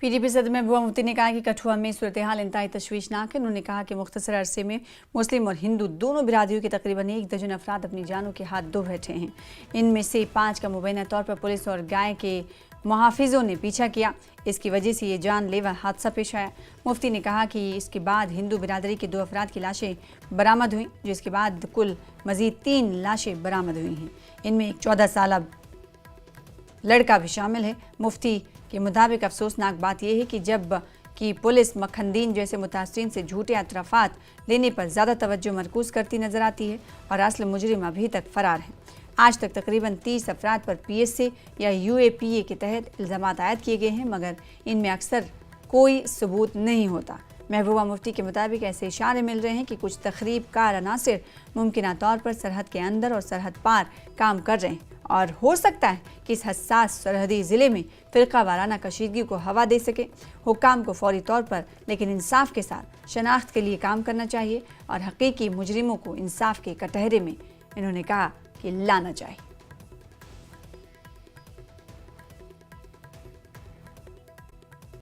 PDP सदर महबूबा मुफ्ती ने कहा कि कठुआ में सूरत हाल इंतहाई तशवीशनाक है। उन्होंने कहा कि मुख्तसर अरसे में मुस्लिम और हिंदू दोनों बिरादरियों के तकरीबन 1 दर्जन अफराद अपनी जानों के हाथ धो बैठे हैं। इनमें से 5 का मुबैना तौर पर पुलिस और गाय के मुहाफिजों ने पीछा किया। इसकी वजह से ये जानलेवा हादसा पेश आया। मुफ्ती ने कहा कि इसके बाद हिंदू बिरादरी के 2 अफराद की लाशें बरामद हुई, जिसके बाद कुल मजीद 3 लाशें बरामद हुई हैं। इनमें एक 14 साल लड़का भी शामिल है। मुफ्ती के मुताबिक अफसोसनाक बात यह है कि जब कि पुलिस मखनदीन जैसे मुतासरीन से झूठे एतराफ़ात लेने पर ज़्यादा तवज्जो मरकूज़ करती नज़र आती है और असल मुजरिम अभी तक फ़रार है। आज तक तकरीबन 30 अफराद पर PSA या UAPA के तहत इल्ज़ामात आयद किए गए हैं, मगर इनमें अक्सर कोई सबूत नहीं होता। महबूबा मुफ्ती के मुताबिक ऐसे इशारे मिल रहे हैं कि कुछ तखरीब कार अनासिर मुमकिन तौर पर सरहद के अंदर और सरहद पार काम कर रहे हैं और हो सकता है कि इस हसास सरहदी ज़िले में फ़िरका वाराना कशीदगी को हवा दे सके। हुक्काम को फौरी तौर पर लेकिन इंसाफ के साथ शनाख्त के लिए काम करना चाहिए और हकीकी मुजरिमों को इंसाफ के कटहरे में इन्होंने कहा कि लाना चाहिए।